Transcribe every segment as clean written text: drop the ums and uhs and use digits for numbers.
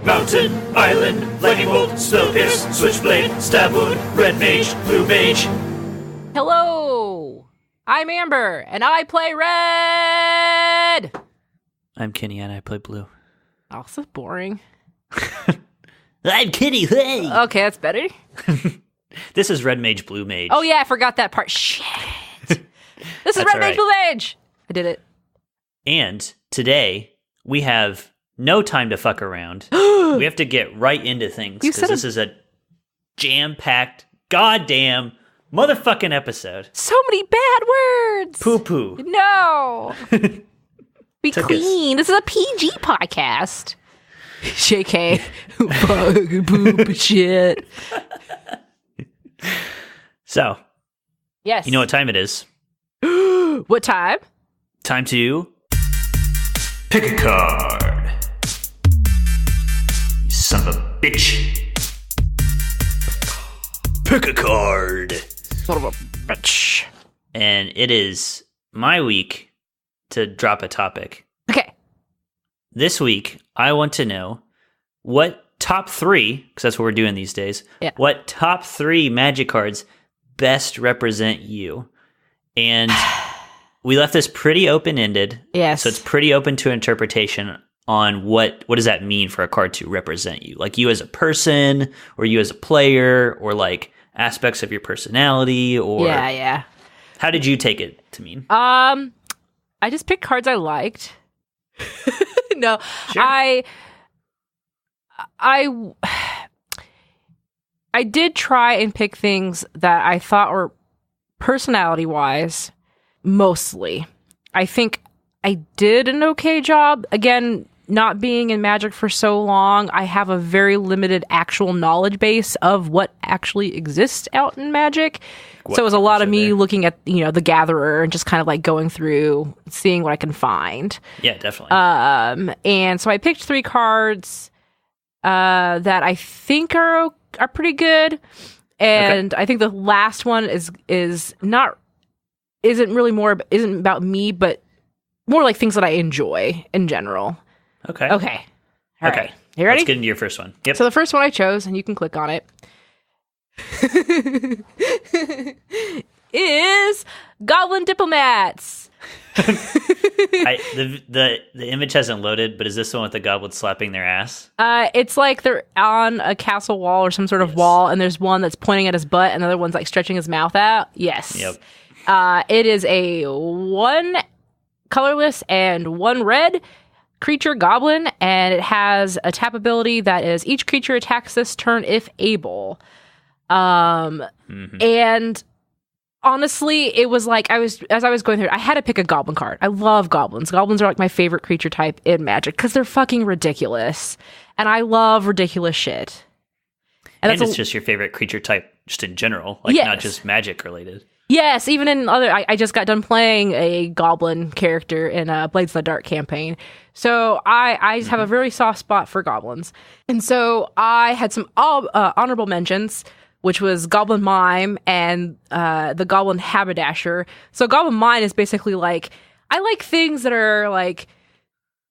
Mountain, island, lightning bolt, spell pierce, switchblade, stab wound, red mage, blue mage. Hello, I'm Amber, and I play red! I'm Kenny, and I play blue. Oh, so boring. I'm Kenny, hey! Okay, that's better. This is red mage, blue mage. Oh yeah, I forgot that part. Shit! This is red mage, blue mage! I did it. And today, we have no time to fuck around. We have to get right into things, because this is a jam-packed, goddamn, motherfucking episode. So many bad words! Poo-poo. No! Be clean. This is a PG podcast. JK. Fucking poop shit. So. Yes. You know what time it is? What time? Time to pick a card. You son of a bitch. Pick a card. Son of a bitch. And it is my week to drop a topic. Okay. This week, I want to know what top 3, because that's what we're doing these days, what top 3 Magic cards best represent you. And we left this pretty open-ended. Yes. So it's pretty open to interpretation on what does that mean for a card to represent you. Like you as a person, or you as a player, or like aspects of your personality, or... Yeah. How did you take it to mean? I just picked cards I liked. No, sure. I did try and pick things that I thought were personality-wise, mostly. I think I did an okay job. Again, not being in Magic for so long, I have a very limited actual knowledge base of what actually exists out in Magic. So it was a lot of me looking at, the Gatherer and just kind of like going through, seeing what I can find. Yeah, definitely. And so I picked 3 cards that I think are pretty good. And I think the last one isn't about me, but more like things that I enjoy in general. Okay. All right. You ready? Let's get into your first one. Yep. So the first one I chose, and you can click on it, is Goblin Diplomats. The image hasn't loaded, but is this the one with the goblin slapping their ass? It's like they're on a castle wall or some sort of wall, and there's one that's pointing at his butt, and the other one's like stretching his mouth out. Yes. Yep. It is a 1 colorless and 1 red creature goblin, and it has a tap ability that is each creature attacks this turn if able. And honestly, it was like as I was going through it, I had to pick a goblin card. I love goblins. Goblins are like my favorite creature type in Magic because they're fucking ridiculous, and I love ridiculous shit. And it's just your favorite creature type, just in general, like not just Magic related. Yes, even in other... I just got done playing a goblin character in a Blades in the Dark campaign. So I just have a very soft spot for goblins. And so I had some honorable mentions, which was Goblin Mime and the Goblin Haberdasher. So Goblin Mime is basically like... I like things that are like...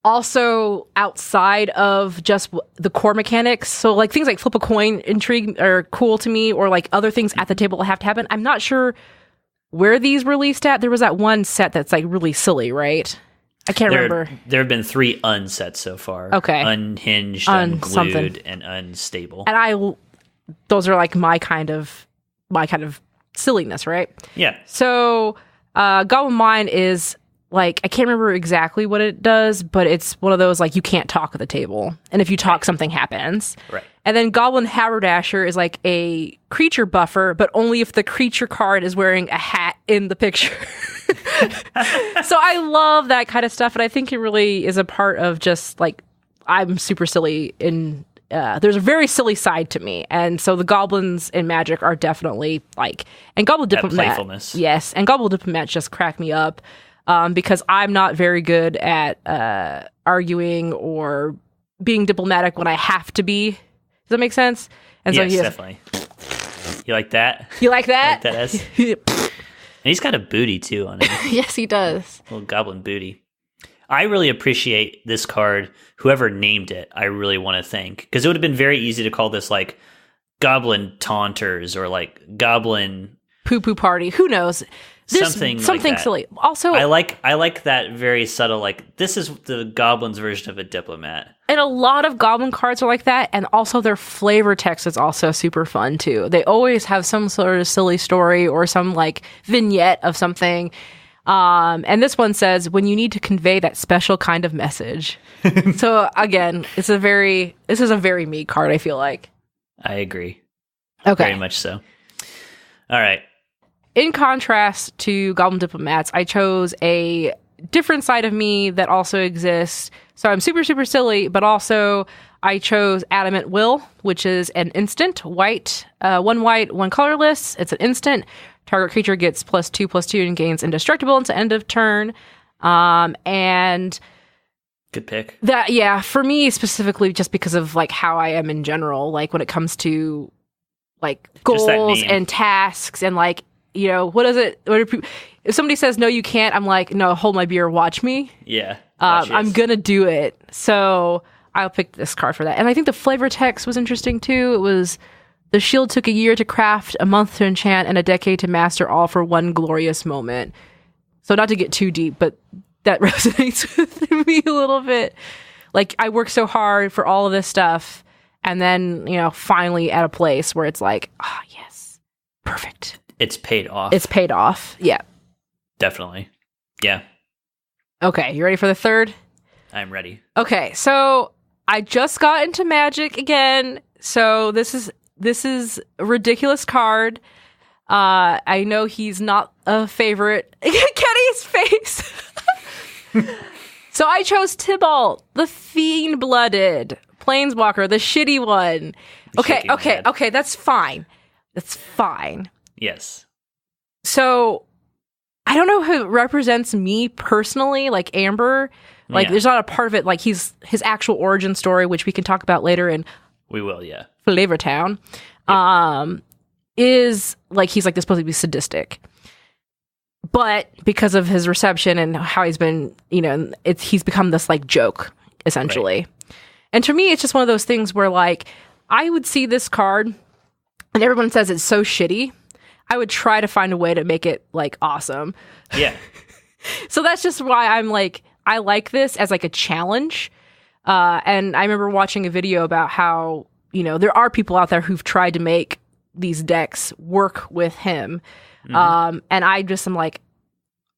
also outside of just the core mechanics. So like things like flip a coin intrigue are cool to me, or like other things at the table that have to happen. I'm not sure where these released at. There was that one set that's like really silly, right? I can't remember. There have been 3 unsets so far. Okay. Unhinged, Unglued, and Unstable. And those are like my kind of silliness, right? Yeah. So Goblin Mine is like, I can't remember exactly what it does, but it's one of those like you can't talk at the table, and if you talk, something happens. Right. And then Goblin Haberdasher is like a creature buffer, but only if the creature card is wearing a hat in the picture. So I love that kind of stuff, and I think it really is a part of just like I'm super silly in. There's a very silly side to me, and so the goblins in Magic are definitely like, and Goblin Diplomat, playfulness. Yes, and Goblin Diplomat just crack me up. Because I'm not very good at arguing or being diplomatic when I have to be. Does that make sense? And yes, definitely. You like that? You like that? Like that S? And he's got a booty, too, on him. Yes, he does. Little goblin booty. I really appreciate this card. Whoever named it, I really want to thank, because it would have been very easy to call this like Goblin Taunters or like Goblin Poo Poo Party. Who knows? There's something like silly. Also, I like that very subtle, like, this is the Goblin's version of a diplomat. And a lot of Goblin cards are like that, and also their flavor text is also super fun too. They always have some sort of silly story or some like vignette of something. And this one says, when you need to convey that special kind of message. So again, this is a very me card, I feel like. I agree. Okay. Very much so. All right. In contrast to Goblin Diplomats, I chose a different side of me that also exists. So I'm super, super silly, but also I chose Adamant Will, which is an instant, white, one colorless. It's an instant. Target creature gets +2/+2 and gains indestructible until end of turn. And good pick. That, yeah, for me specifically, just because of like how I am in general, like when it comes to like goals and tasks and like, you know, what is it? If somebody says, no, you can't, I'm like, no, hold my beer, watch me. Yeah. I'm going to do it. So I'll pick this card for that. And I think the flavor text was interesting too. It was, the shield took a year to craft, a month to enchant, and a decade to master, all for one glorious moment. So not to get too deep, but that resonates with me a little bit. Like, I worked so hard for all of this stuff, and then, you know, finally at a place where it's like, ah, oh, yes, perfect. It's paid off. It's paid off. Yeah. Definitely. Yeah. Okay, you ready for the third? I'm ready. Okay, so I just got into Magic again. So this is a ridiculous card. I know he's not a favorite. Kenny's face. So I chose Tybalt, the Fiend-Blooded Planeswalker, the shitty one. Okay, that's fine. That's fine. Yes. So I don't know who represents me personally, like Amber. Like, there's not a part of it, like his actual origin story, which we can talk about later in We will, yeah. Flavor Town. Yep. Is like, he's like supposed to be sadistic. But because of his reception and how he's been, you know, he's become this like joke, essentially. Right. And to me, it's just one of those things where like, I would see this card and everyone says it's so shitty. I would try to find a way to make it like awesome. Yeah. So that's just why I'm like, I like this as like a challenge. And I remember watching a video about how, you know, there are people out there who've tried to make these decks work with him. Mm-hmm. And I just am like,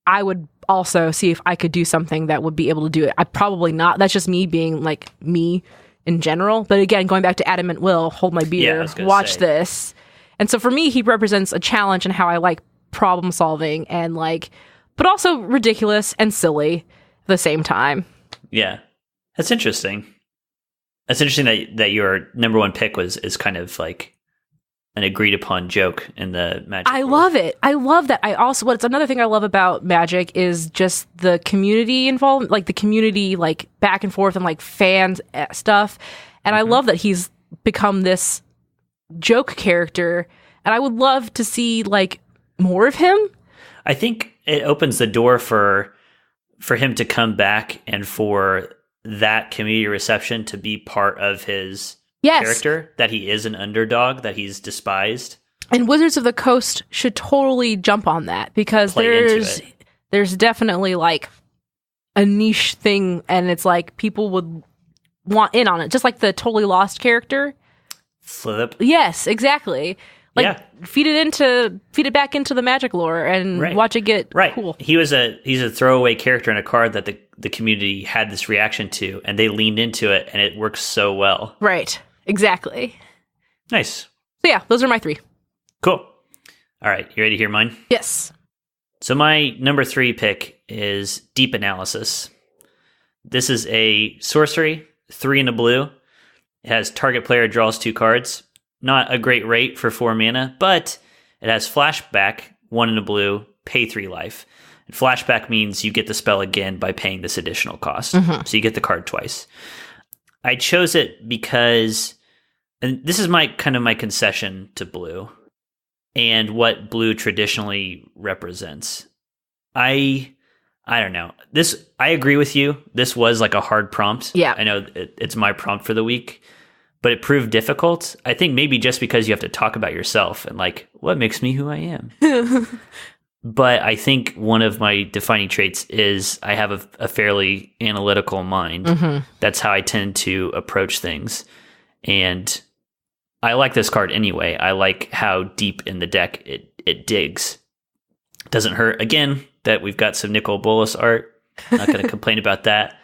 I would also see if I could do something that would be able to do it. I probably not. That's just me being like me in general. But again, going back to Adamant Will, hold my beer, watch this. And so for me, he represents a challenge in how I like problem solving and like, but also ridiculous and silly at the same time. Yeah. That's interesting. That's interesting that your number one pick is kind of like an agreed upon joke in the Magic world. Love it. I love that. I also, what's another thing I love about Magic is just the community involved, like the community, like back and forth and like fans stuff. And I love that he's become this joke character. And I would love to see like more of him. I think it opens the door for him to come back and for that community reception to be part of his character, that he is an underdog, that he's despised. And Wizards of the Coast should totally jump on that, because there's definitely like a niche thing, and it's like people would want in on it, just like the Totally Lost character. Flip. Yes, exactly. Like feed it back into the Magic lore and watch it get cool. He's a throwaway character in a card that the community had this reaction to, and they leaned into it, and it works so well. Right. Exactly. Nice. So yeah, those are my three. Cool. All right, you ready to hear mine? Yes. So my number 3 pick is Deep Analysis. This is a sorcery, 3 in a blue. It has target player draws 2 cards. Not a great rate for 4 mana, but it has flashback, 1 in a blue, pay 3 life. And flashback means you get the spell again by paying this additional cost. Mm-hmm. So you get the card twice. I chose it because, and this is my concession to blue and what blue traditionally represents. I I don't know. I agree with you. This was like a hard prompt. Yeah. I know it's my prompt for the week, but it proved difficult. I think maybe just because you have to talk about yourself and like, what makes me who I am? But I think one of my defining traits is I have a fairly analytical mind. Mm-hmm. That's how I tend to approach things. And I like this card anyway. I like how deep in the deck it digs. Doesn't hurt, again, that we've got some Nicol Bolas art. Not going to complain about that.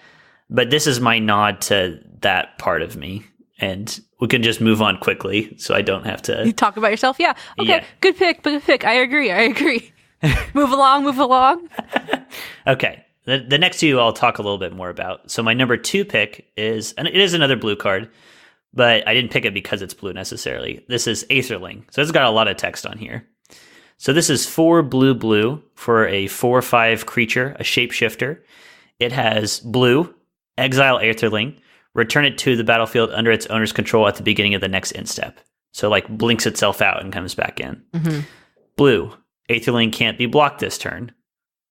But this is my nod to that part of me. And we can just move on quickly so I don't have to... You talk about yourself? Yeah. Okay, yeah. Good pick. I agree. Move along. Okay. The next two I'll talk a little bit more about. So my number 2 pick is, and it is another blue card, but I didn't pick it because it's blue necessarily. This is Aetherling. So it's got a lot of text on here. So this is 4 blue for a 4/5 creature, a shapeshifter. It has blue, exile Aetherling, return it to the battlefield under its owner's control at the beginning of the next end step. So like blinks itself out and comes back in. Mm-hmm. Blue, Aetherling can't be blocked this turn.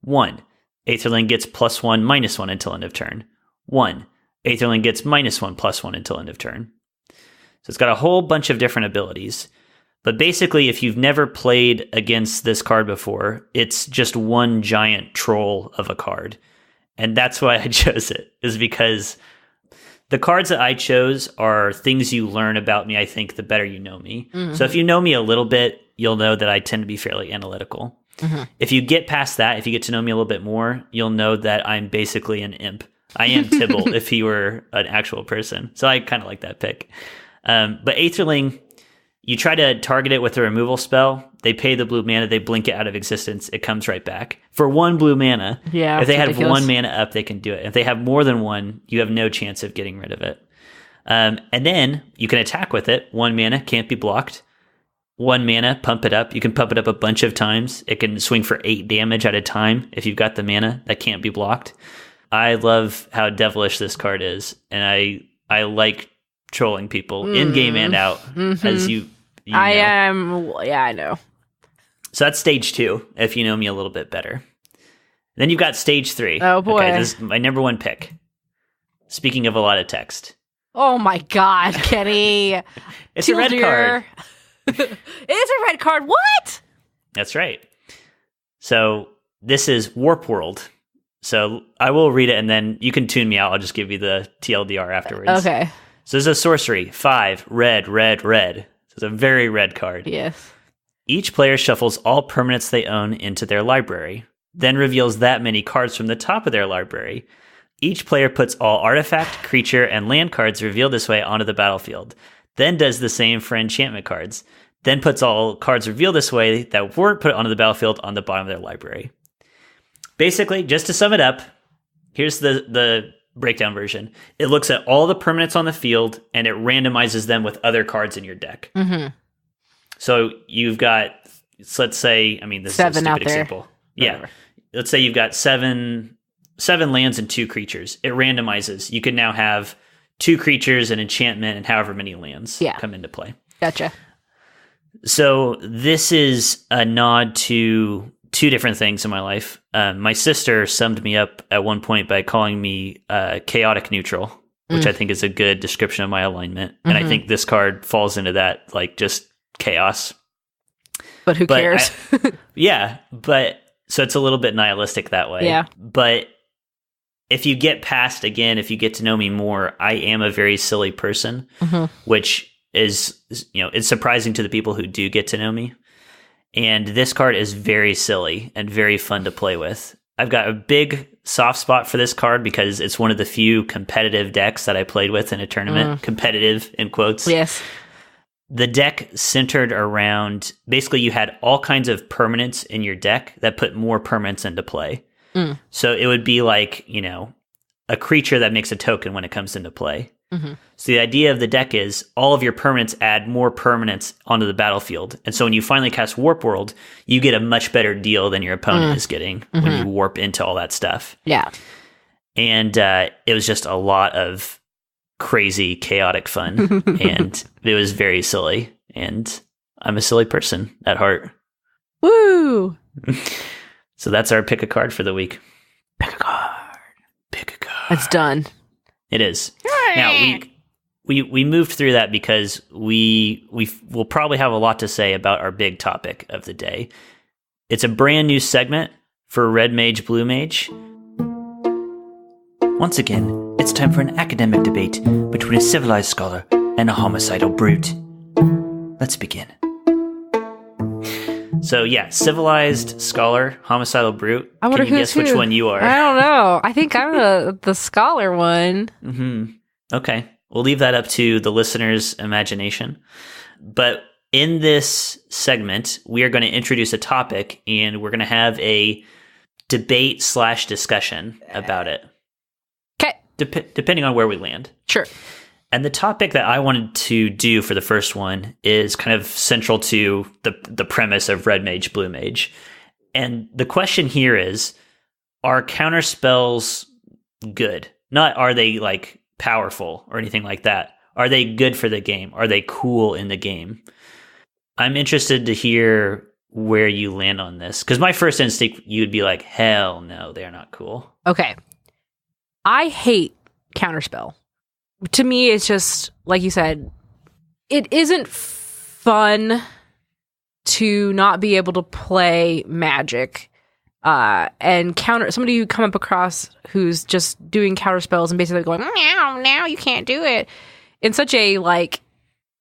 1. Aetherling gets +1/-1 until end of turn. 1. Aetherling gets -1/+1 until end of turn. So it's got a whole bunch of different abilities. But basically, if you've never played against this card before, it's just one giant troll of a card. And that's why I chose it, is because the cards that I chose are things you learn about me, I think, the better you know me. Mm-hmm. So if you know me a little bit, you'll know that I tend to be fairly analytical. Mm-hmm. If you get past that, if you get to know me a little bit more, you'll know that I'm basically an imp. I am Tibble if he were an actual person. So I kind of like that pick. But Aetherling, you try to target it with a removal spell. They pay the blue mana. They blink it out of existence. It comes right back. For 1 blue mana, if they have 1 mana up, they can do it. If they have more than 1, you have no chance of getting rid of it. And then you can attack with it. 1 mana, can't be blocked. 1 mana, pump it up. You can pump it up a bunch of times. It can swing for 8 damage at a time if you've got the mana. That can't be blocked. I love how devilish this card is. And I like trolling people in game and out, as you know. I know. So that's stage 2, if you know me a little bit better. Then you've got stage 3. Oh boy. Okay, this is my number 1 pick. Speaking of a lot of text. Oh my God, Kenny. It's a red card. It is a red card. What? That's right. So this is Warp World. So I will read it and then you can tune me out. I'll just give you the TLDR afterwards. Okay. So this is a sorcery. 5, red. So it's a very red card. Yes. Each player shuffles all permanents they own into their library, then reveals that many cards from the top of their library. Each player puts all artifact, creature, and land cards revealed this way onto the battlefield, then does the same for enchantment cards, then puts all cards revealed this way that weren't put onto the battlefield on the bottom of their library. Basically, just to sum it up, here's the breakdown version. It looks at all the permanents on the field, and it randomizes them with other cards in your deck. Mm-hmm. So you've got, let's say, this 7 is a stupid out there. example. Yeah. Let's say you've got seven lands and 2 creatures. It randomizes. You can now have 2 creatures, an enchantment, and however many lands come into play. Gotcha. So this is a nod to 2 different things in my life. My sister summed me up at one point by calling me chaotic neutral, which I think is a good description of my alignment. And I think this card falls into that, like, just chaos. But who cares? So it's a little bit nihilistic that way. Yeah. But if you get to know me more, I am a very silly person, which is, it's surprising to the people who do get to know me. And this card is very silly and very fun to play with. I've got a big soft spot for this card because it's one of the few competitive decks that I played with in a tournament. Competitive, in quotes. Yes. The deck centered around, basically you had all kinds of permanents in your deck that put more permanents into play. So it would be like, a creature that makes a token when it comes into play. So the idea of the deck is all of your permanents add more permanents onto the battlefield. And so when you finally cast Warp World, you get a much better deal than your opponent is getting when you warp into all that stuff. Yeah. And it was just a lot of crazy, chaotic fun. And it was very silly. And I'm a silly person at heart. Woo! So that's our pick a card for the week. Pick a card. Pick a card. It's done. It is. Now, we moved through that because we will probably have a lot to say about our big topic of the day. It's a brand new segment for Red Mage, Blue Mage. Once again, it's time for an academic debate between a civilized scholar and a homicidal brute. Let's begin. So yeah, civilized scholar, homicidal brute. I wonder Can you guess which one you are? I don't know. I think I'm the scholar one. Mm-hmm. Okay. We'll leave that up to the listener's imagination. But in this segment, we are going to introduce a topic and we're going to have a debate/discussion about it. Okay. Depending on where we land. Sure. And the topic that I wanted to do for the first one is kind of central to the premise of Red Mage, Blue Mage. And the question here is, are counter spells good? Not are they like powerful or anything like that. Are they good for the game? Are they cool in the game? I'm interested to hear where you land on this. Because my first instinct, you'd be like, hell no, they're not cool. Okay. I hate counterspell. To me, it's just, like you said, it isn't fun to not be able to play Magic and counter somebody you come up across who's just doing counter spells and basically going, now you can't do it in such a like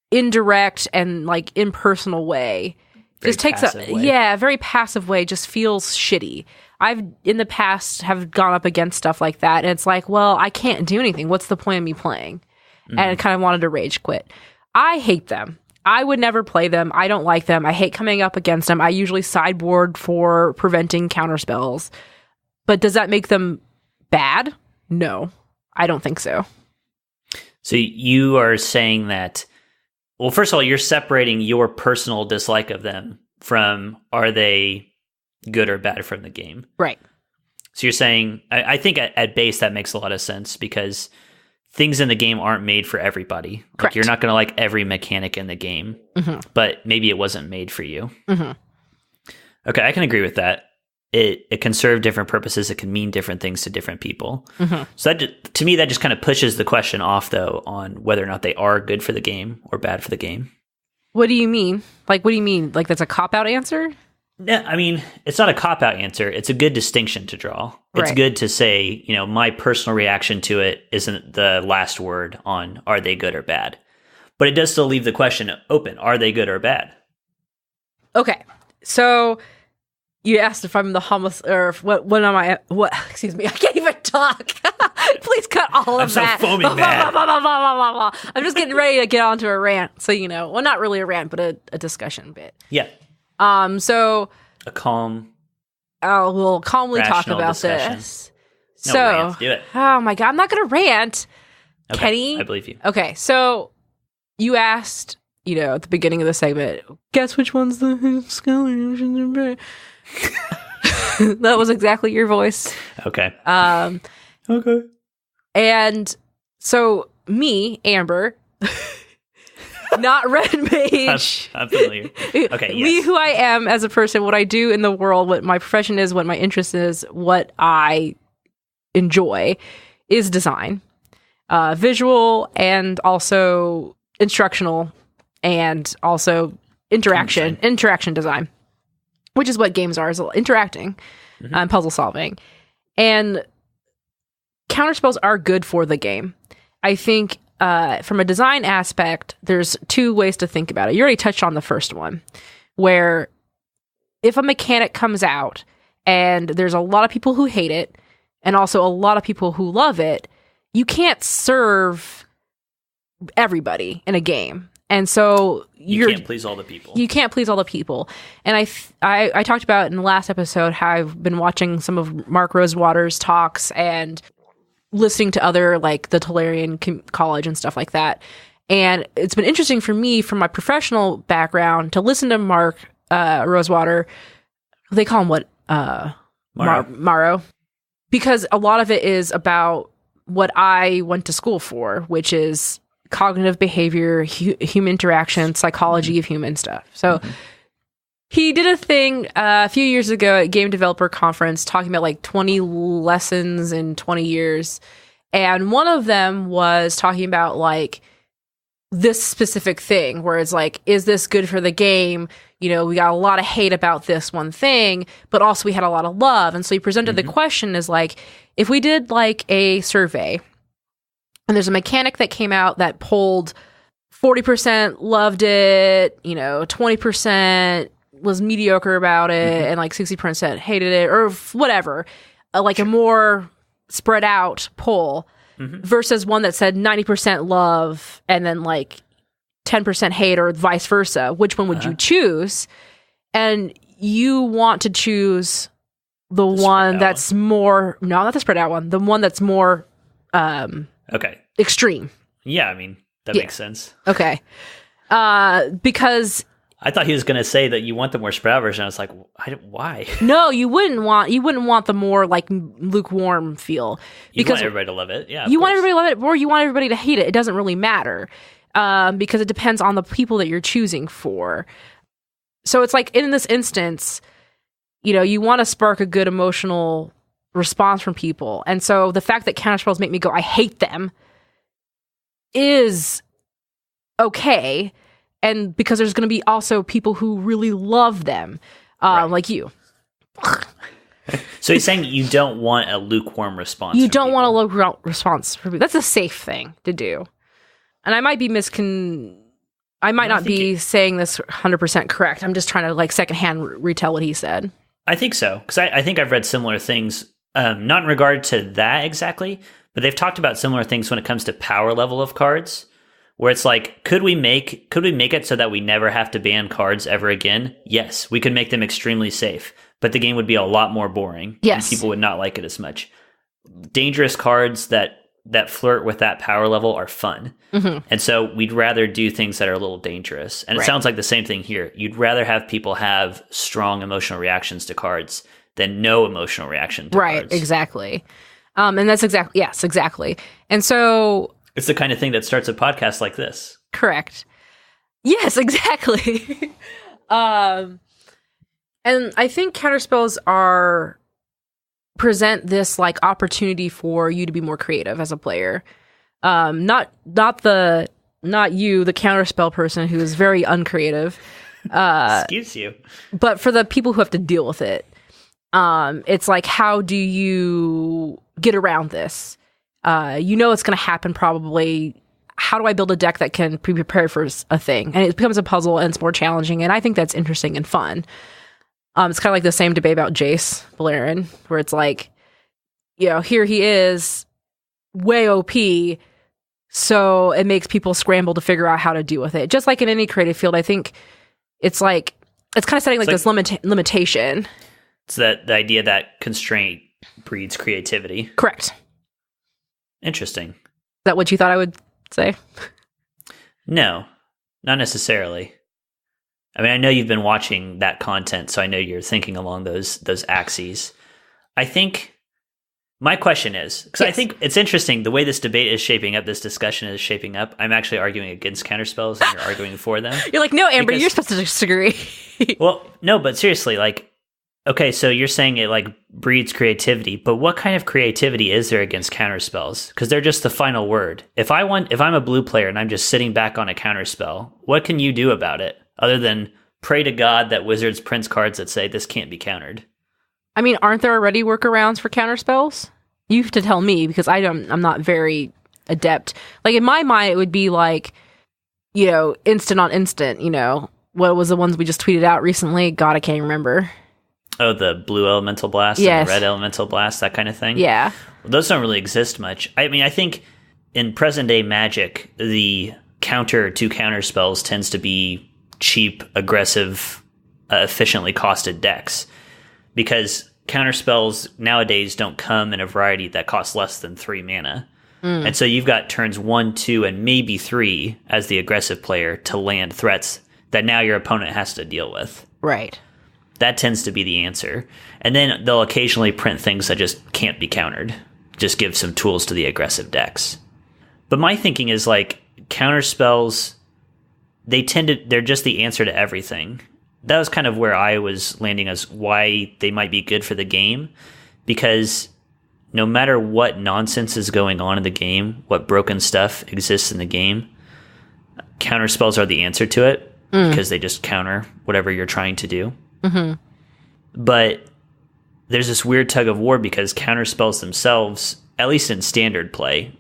indirect and like impersonal way. Very just takes a very passive way. Just feels shitty. I've in the past have gone up against stuff like that, and it's like, well, I can't do anything. What's the point of me playing? And I kind of wanted to rage quit. I hate them. I would never play them. I don't like them. I hate coming up against them. I usually sideboard for preventing counterspells. But does that make them bad? No, I don't think so. So you are saying that, well, first of all, you're separating your personal dislike of them from are they good or bad from the game. Right. So you're saying, I think at base that makes a lot of sense because things in the game aren't made for everybody. Like Correct. you're not going to like every mechanic in the game, but maybe it wasn't made for you. Mm-hmm. Okay, I can agree with that. It can serve different purposes. It can mean different things to different people. Mm-hmm. So that to me, that just kind of pushes the question off, though, on whether or not they are good for the game or bad for the game. What do you mean? Like, what do you mean? Like, that's a cop-out answer? Yeah, I mean, it's not a cop-out answer. It's a good distinction to draw. It's Right. good to say, you know, my personal reaction to it isn't the last word on are they good or bad. But it does still leave the question open. Are they good or bad? Okay. So you asked if I'm the or if what am I? What? Excuse me. I can't even talk. Please cut all of that. I'm so foaming mad. I'm just getting ready to get onto a rant. So, you know, well, not really a rant, but a discussion bit. Yeah. So A calm. we'll calmly talk Rational about discussion. this. No, So, rant. Do it. oh my God, I'm not going to rant. Okay, Kenny? I believe you. Okay, so you asked, you know, at the beginning of the segment, guess which one's the scholar? That was exactly your voice. Okay. Okay. And so me, Amber, not Red Mage. I'm familiar. Okay, Me, yes. who I am as a person, what I do in the world, what my profession is, what my interest is, what I enjoy is design. Visual and also instructional and also interaction design, which is what games are, is interacting and puzzle solving. And counterspells are good for the game. I think from a design aspect, there's two ways to think about it. You already touched on the first one, where if a mechanic comes out and there's a lot of people who hate it and also a lot of people who love it, you can't serve everybody in a game. And so You can't please all the people. You can't please all the people. And I talked about in the last episode how I've been watching some of Mark Rosewater's talks and listening to other, like, the Tolarian College and stuff like that. And it's been interesting for me, from my professional background, to listen to Mark Rosewater. They call him what? Morrow. Because a lot of it is about what I went to school for, which is cognitive behavior, human interaction, psychology of human stuff. So He did a thing a few years ago at Game Developer Conference talking about like 20 lessons in 20 years. And one of them was talking about like this specific thing where it's like, is this good for the game? You know, we got a lot of hate about this one thing, but also we had a lot of love. And so he presented the question as like, if we did like a survey and there's a mechanic that came out that polled 40% loved it, you know, 20% was mediocre about it, and like 60% hated it, or whatever, like a more spread out poll versus one that said 90% love and then like 10% hate or vice versa. Which one would you choose? And you want to choose the one that's more, no, not the spread out one, the one that's more extreme. Yeah, I mean, that makes sense. Okay. Because I thought he was going to say that you want the more spread out version. I was like, why? No, you wouldn't want the more like lukewarm feel. Because you want everybody to love it. Yeah, you want everybody to love it, or you want everybody to hate it. It doesn't really matter because it depends on the people that you're choosing for. So it's like in this instance, you know, you want to spark a good emotional response from people, and so the fact that counterspells make me go, I hate them, is okay. And because there's going to be also people who really love them, like you. So he's saying you don't want a lukewarm response. You don't want a lukewarm response from people. That's a safe thing to do. And I might be I might not be saying this 100% correct. I'm just trying to like secondhand retell what he said. I think so. Because I think I've read similar things, not in regard to that exactly, but they've talked about similar things when it comes to power level of cards. Where it's like, could we make it so that we never have to ban cards ever again? Yes, we could make them extremely safe, but the game would be a lot more boring. Yes, and people would not like it as much. Dangerous cards that flirt with that power level are fun, and so we'd rather do things that are a little dangerous. And it sounds like the same thing here. You'd rather have people have strong emotional reactions to cards than no emotional reaction to cards. Right, exactly. And that's exactly. And so it's the kind of thing that starts a podcast like this. Correct. Yes, exactly. And I think counterspells present this like opportunity for you to be more creative as a player. Not you, the counterspell person who is very uncreative. Excuse you. But for the people who have to deal with it. It's like, how do you get around this? You know it's going to happen probably. How do I build a deck that can be prepared for a thing? And it becomes a puzzle and it's more challenging. And I think that's interesting and fun. It's kind of like the same debate about Jace Valerian, where it's like, you know, here he is, way OP, so it makes people scramble to figure out how to deal with it. Just like in any creative field, I think it's like, it's kind of setting like this limitation. It's the idea that constraint breeds creativity. Correct. Interesting. Is that what you thought I would say? No, not necessarily. I mean, I know you've been watching that content, so I know you're thinking along those axes. I think my question is, because I think it's interesting the way this debate is shaping up, this discussion is shaping up. I'm actually arguing against counterspells and you're arguing for them. You're like, no, Amber, you're supposed to disagree. Well, no, but seriously, like, okay, so you're saying it like breeds creativity, but what kind of creativity is there against counterspells? Because they're just the final word. If I'm a blue player and I'm just sitting back on a counterspell, what can you do about it other than pray to God that Wizards prints cards that say this can't be countered? I mean, aren't there already workarounds for counterspells? You have to tell me because I'm not very adept. Like in my mind, it would be like, you know, instant on instant. You know, what was the ones we just tweeted out recently? God, I can't remember. Oh, the blue elemental blast and the red elemental blast, that kind of thing? Yeah. Well, those don't really exist much. I mean, I think in present-day Magic, the counter to counterspells tends to be cheap, aggressive, efficiently costed decks. Because counterspells nowadays don't come in a variety that costs less than 3 mana. And so you've got turns 1, 2, and maybe 3 as the aggressive player to land threats that now your opponent has to deal with. Right. That tends to be the answer. And then they'll occasionally print things that just can't be countered. Just give some tools to the aggressive decks. But my thinking is like counterspells, they're just the answer to everything. that was kind of where I was landing as why they might be good for the game, because no matter what nonsense is going on in the game, what broken stuff exists in the game, counter spells are the answer to it because they just counter whatever you're trying to do. Mm-hmm. But there's this weird tug of war because counter spells themselves, at least in standard play,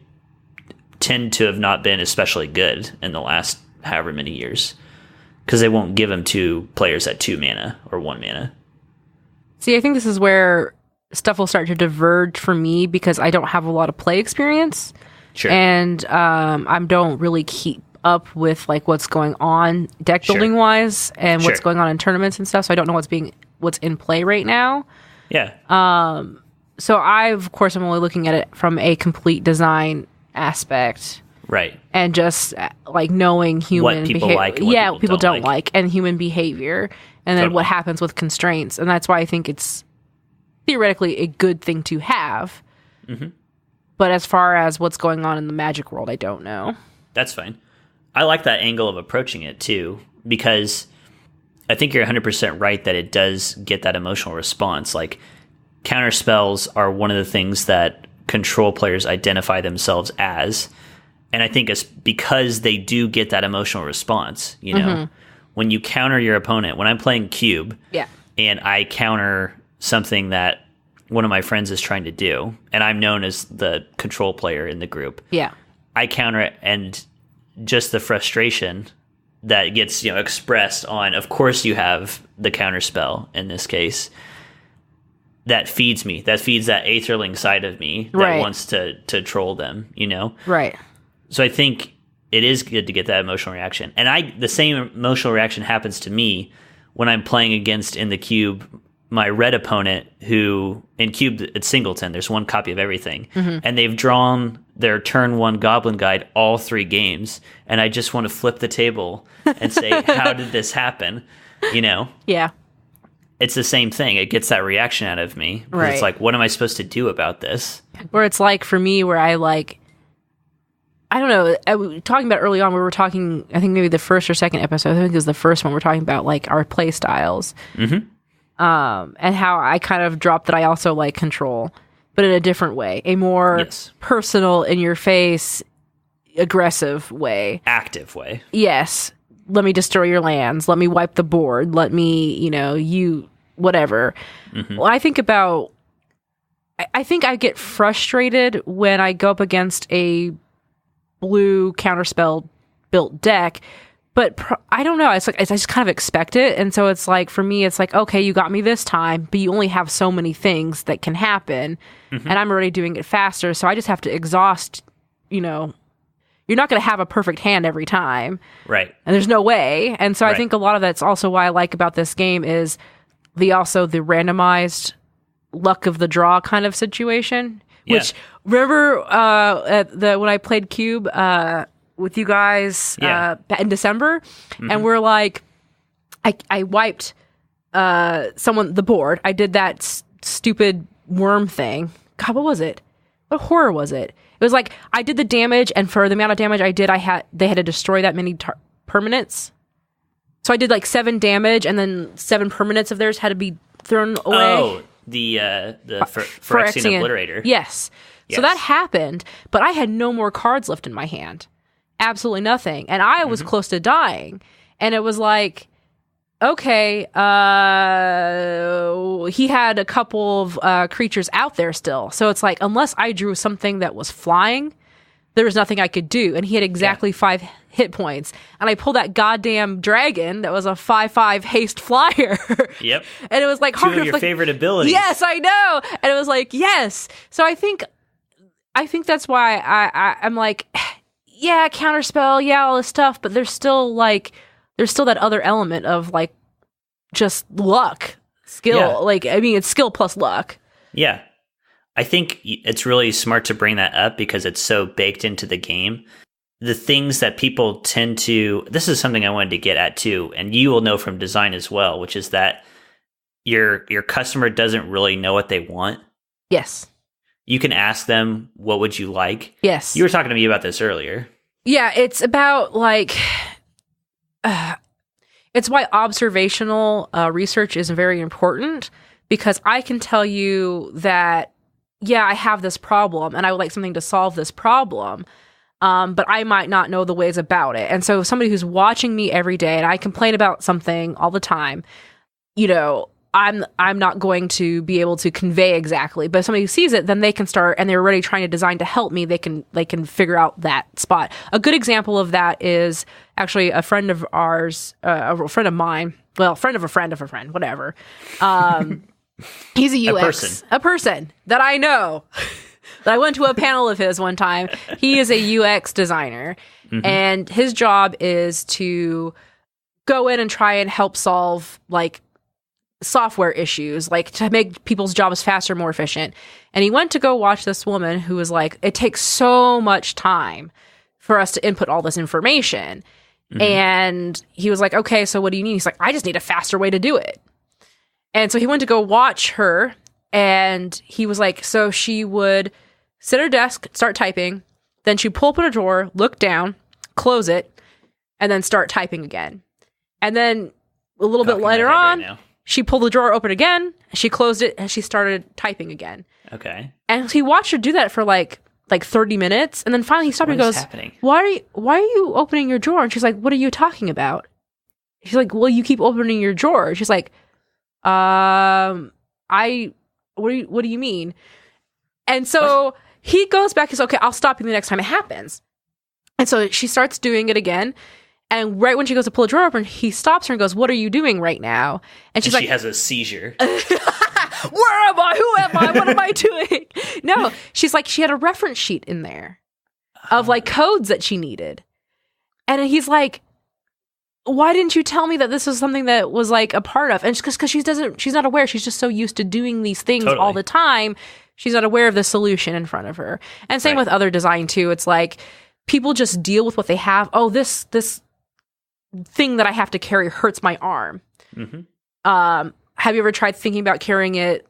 tend to have not been especially good in the last however many years because they won't give them to players at 2 mana or 1 mana. See, I think this is where stuff will start to diverge for me because I don't have a lot of play experience. Sure. And I don't really keep up with like what's going on deck building wise and what's going on in tournaments and stuff. So I don't know what's in play right now. Yeah. So of course, I'm only looking at it from a complete design aspect. Right. And just like knowing human what people like, and what people don't like, and human behavior, and then what happens with constraints. And that's why I think it's theoretically a good thing to have. Mm-hmm. But as far as what's going on in the Magic world, I don't know. That's fine. I like that angle of approaching it too, because I think you're 100% right that it does get that emotional response. Like, counter spells are one of the things that control players identify themselves as. And I think it's because they do get that emotional response, you know, when you counter your opponent. When I'm playing Cube and I counter something that one of my friends is trying to do, and I'm known as the control player in the group. Yeah. I counter it, and just the frustration that gets, expressed on, of course you have the counter spell in this case, that feeds me. That feeds that aetherling side of me that wants to troll them, Right. So I think it is good to get that emotional reaction. And the same emotional reaction happens to me when I'm playing against, in the Cube, my red opponent, who in Cube it's singleton. There's one copy of everything, and they've drawn their turn 1 Goblin Guide all 3 games, and I just want to flip the table and say, "How did this happen?" Yeah. It's the same thing. It gets that reaction out of me. Right. It's like, what am I supposed to do about this? Where it's like for me, where I don't know. Talking about early on, we were talking, I think maybe the first or second episode, I think it was the first one, we're talking about like our play styles. Mm-hmm. And how I kind of dropped that I also like control, but in a different way, a more personal, in your face, aggressive way. Active way. Yes. Let me destroy your lands. Let me wipe the board. Let me, whatever. Mm-hmm. Well, I think I get frustrated when I go up against a blue counterspell built deck, but I don't know. It's like I just kind of expect it, and so it's like for me, it's like, okay, you got me this time, but you only have so many things that can happen, and I'm already doing it faster, so I just have to exhaust. You're not going to have a perfect hand every time, right? And there's no way, and so I think a lot of that's also why I like about this game is the randomized luck of the draw kind of situation. Yeah. Which, remember when I played Cube with you guys in December, and we're like, I wiped the board. I did that stupid worm thing. God, what was it? What horror was it? It was like, I did the damage, and for the amount of damage I did, they had to destroy that many permanents. So I did like 7 damage, and then 7 permanents of theirs had to be thrown away. Oh. The Phyrexian Obliterator. Yes. So that happened, but I had no more cards left in my hand. Absolutely nothing. And I was close to dying. And it was like, okay, he had a couple of creatures out there still. So it's like, unless I drew something that was flying, there was nothing I could do. And he had exactly 5 hit points. And I pulled that goddamn dragon that was a 5/5 haste flyer. Yep. And it was like 2 of your favorite abilities. Yes, I know. And it was like, yes. So I think that's why I'm like, yeah, counterspell, yeah, all this stuff, but there's still that other element of like just luck, skill. Yeah. Like, I mean, it's skill plus luck. Yeah. I think it's really smart to bring that up because it's so baked into the game. The things that people tend to, this is something I wanted to get at too, and you will know from design as well, which is that your customer doesn't really know what they want. Yes. You can ask them, what would you like? Yes. You were talking to me about this earlier. Yeah, it's about like, It's why observational research is very important, because I can tell you that, yeah, I have this problem and I would like something to solve this problem, but I might not know the ways about it. And so somebody who's watching me every day and I complain about something all the time, you know, I'm not going to be able to convey exactly, but if somebody who sees it, then they can start, and they're already trying to design to help me. They can figure out that spot. A good example of that is actually a friend of ours, a friend of mine, well, friend of a friend of a friend, whatever. He's a UX, a person that I know. That I went to a panel of his one time. He is a UX designer, and his job is to go in and try and help solve like software issues, like to make people's jobs faster, more efficient. And he went to go watch this woman who was like, it takes so much time for us to input all this information. And he was like, okay, so what do you need? He's like, I just need a faster way to do it. And so he went to go watch her, and he was like, so she would sit at her desk, start typing, then she'd pull open a drawer, look down, close it, and then start typing again. And then a little bit later on, she pulled the drawer open again, she closed it, and she started typing again. Okay. And he watched her do that for like 30 minutes, and then finally he stopped and goes, Why are you opening your drawer? And she's like, what are you talking about? She's like, well, you keep opening your drawer. She's like, what do you mean? And so he goes back and says, okay, I'll stop you the next time it happens. And so she starts doing it again. And right when she goes to pull a drawer open, he stops her and goes, what are you doing right now? And she's like, she has a seizure. Where am I? Who am I? What am I doing? No, she's like, she had a reference sheet in there of like codes that she needed. And he's like, why didn't you tell me that this was something that was like a part of? And just because she's not aware. She's just so used to doing these things all the time. She's not aware of the solution in front of her. And same with other design too. It's like people just deal with what they have. Oh, this thing that I have to carry hurts my arm. Have you ever tried thinking about carrying it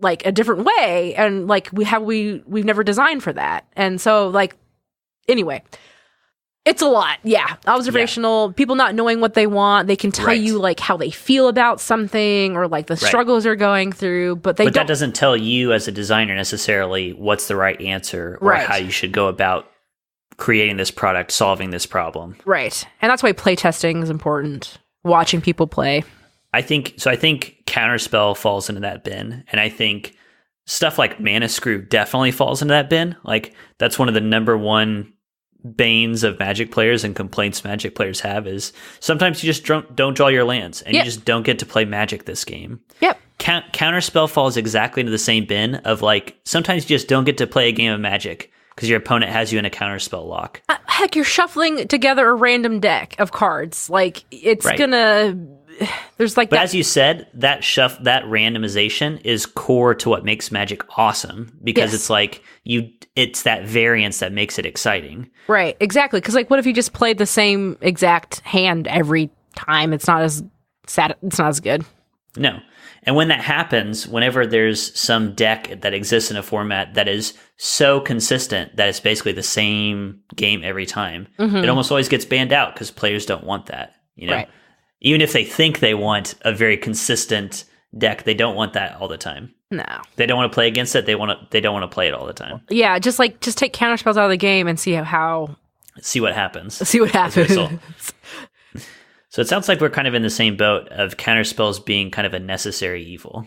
like a different way? And like we've never designed for that. And so like, anyway, it's a lot. Yeah. Observational, people not knowing what they want. They can tell you like how they feel about something or like the struggles they're going through, but that doesn't tell you as a designer necessarily what's the right answer or how you should go about creating this product, solving this problem. Right. And that's why playtesting is important. Watching people play. I think Counterspell falls into that bin. And I think stuff like Mana Screw definitely falls into that bin. Like that's one of the number one banes of Magic players and complaints Magic players have is sometimes you just don't draw your lands and you just don't get to play Magic this game. Yep. Counterspell falls exactly into the same bin of like sometimes you just don't get to play a game of Magic because your opponent has you in a counterspell lock. Heck, you're shuffling together a random deck of cards. Like, it's gonna... There's like But as you said, that randomization is core to what makes Magic awesome. Because it's like, it's that variance that makes it exciting. Right, exactly. Because like, what if you just played the same exact hand every time? It's not as sad. It's not as good. No. And when that happens, whenever there's some deck that exists in a format that is so consistent that it's basically the same game every time, it almost always gets banned out because players don't want that. You know, right. Even if they think they want a very consistent deck, they don't want that all the time. No, they don't want to play against it. They don't want to play it all the time. Yeah, just take counterspells out of the game and see what happens. See what happens. So it sounds like we're kind of in the same boat of counterspells being kind of a necessary evil.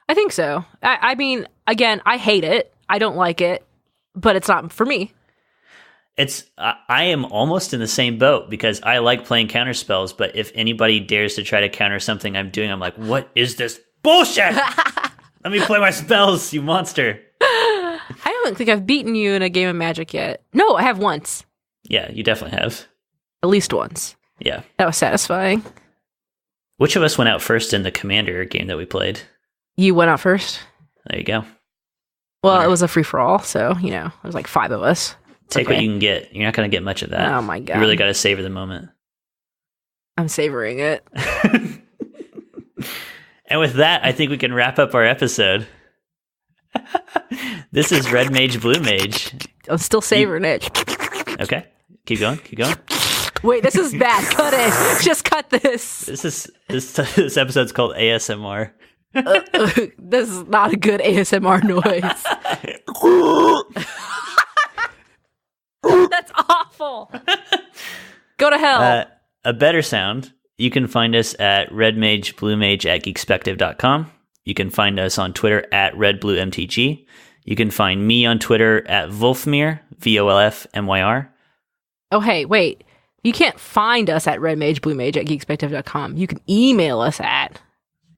I think so. I mean, again, I hate it. I don't like it, but it's not for me. I am almost in the same boat because I like playing counterspells, but if anybody dares to try to counter something I'm doing, I'm like, what is this bullshit? Let me play my spells, you monster. I don't think I've beaten you in a game of Magic yet. No, I have once. Yeah, you definitely have. At least once. Yeah. That was satisfying. Which of us went out first in the Commander game that we played? You went out first. There you go. Well, it was a free-for-all, so, it was like 5 of us. Take what you can get. You're not going to get much of that. Oh, my God. You really got to savor the moment. I'm savoring it. And with that, I think we can wrap up our episode. This is Red Mage, Blue Mage. I'm still savoring it. Okay. Keep going. Wait, this is bad. Cut it. Just cut this. This episode's called ASMR. This is not a good ASMR noise. That's awful. Go to hell. A better sound. You can find us at redmagebluemage at geekspective.com. You can find us on Twitter at redbluemtg. You can find me on Twitter at Wolfmyr, VOLFMYR. Oh, hey, wait. You can't find us at redmagebluemage at geekspective.com. You can email us at...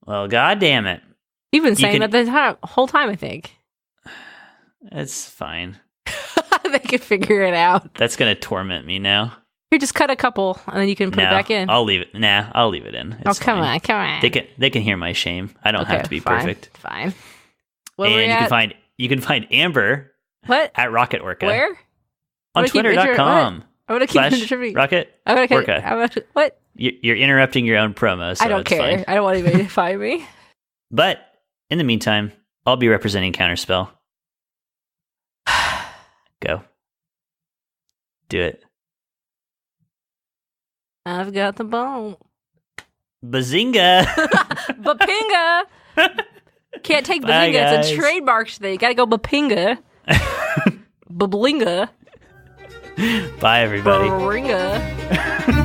Well, goddamn it. You've been saying that the whole time, I think. It's fine. They can figure it out. That's going to torment me now. Here, just cut a couple, and then you can put it back in. I'll leave it. I'll leave it in. It's come fine. on. They can hear my shame. I don't have to be perfect. Fine. And you can find Amber at Rocket Orca. Where? On Twitter.com. I'm gonna keep contributing. Rocket. I'm gonna Orca. What? You're interrupting your own promo. So I don't care. Fine. I don't want anybody to find me. But in the meantime, I'll be representing Counterspell. Go. Do it. I've got the bone. Bazinga! Bapinga! Can't take bazinga. It's a trademark thing. You gotta go bapinga. Bablinga. Bye, everybody. Baringa.